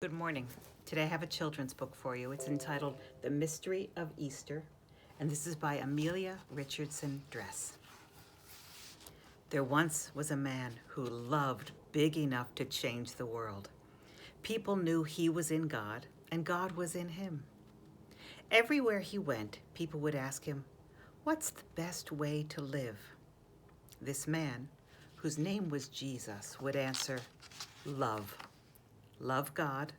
Good morning. Today I have a children's book for you. It's entitled The Mystery of Easter, and this is by Amelia Richardson Dress. There once was a man who loved big enough to change the world. People knew he was in God, and God was in him. Everywhere he went, people would ask him, "What's the best way to live?" This man, whose name was Jesus, would answer, "Love. Love God.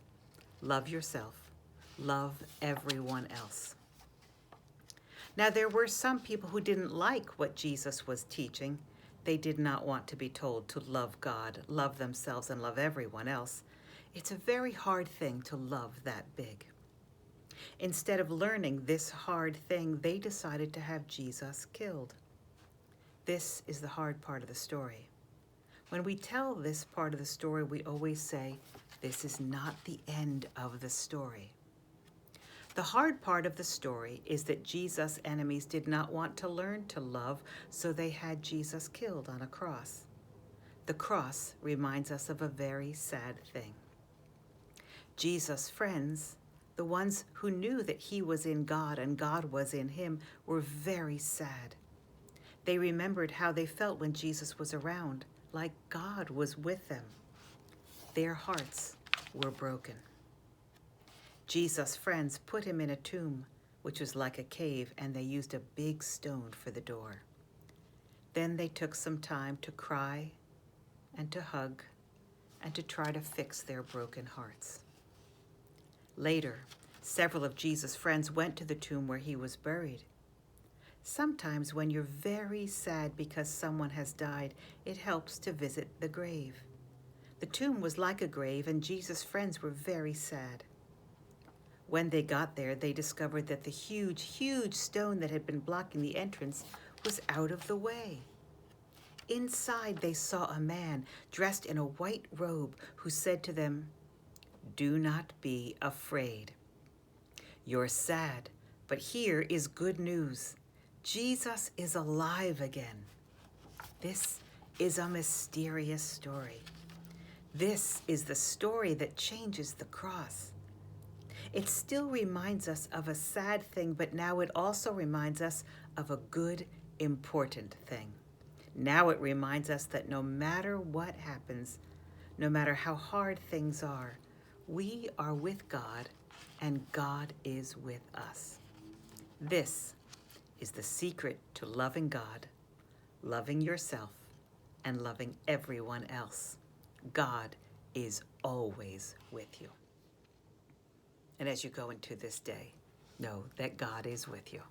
Love yourself. Love everyone else." Now, there were some people who didn't like what Jesus was teaching. They did not want to be told to love God, love themselves, and love everyone else. It's a very hard thing to love that big. Instead of learning this hard thing, they decided to have Jesus killed. This is the hard part of the story. When we tell this part of the story, we always say, this is not the end of the story. The hard part of the story is that Jesus' enemies did not want to learn to love, so they had Jesus killed on a cross. The cross reminds us of a very sad thing. Jesus' friends, the ones who knew that he was in God and God was in him, were very sad. They remembered how they felt when Jesus was around, like God was with them. Their hearts were broken. Jesus' friends put him in a tomb, which was like a cave, and they used a big stone for the door. Then they took some time to cry and to hug and to try to fix their broken hearts. Later, several of Jesus' friends went to the tomb where he was buried. Sometimes when you're very sad because someone has died, it helps to visit the grave. The tomb was like a grave, and Jesus' friends were very sad. When they got there, they discovered that the huge stone that had been blocking the entrance was out of the way. Inside, they saw a man dressed in a white robe who said to them, "Do not be afraid. You're sad, but here is good news. Jesus is alive again." This is a mysterious story. This is the story that changes the cross. It still reminds us of a sad thing, but now it also reminds us of a good, important thing. Now it reminds us that no matter what happens, no matter how hard things are, we are with God and God is with us. This is the secret to loving God, loving yourself, and loving everyone else. God is always with you. And as you go into this day, know that God is with you.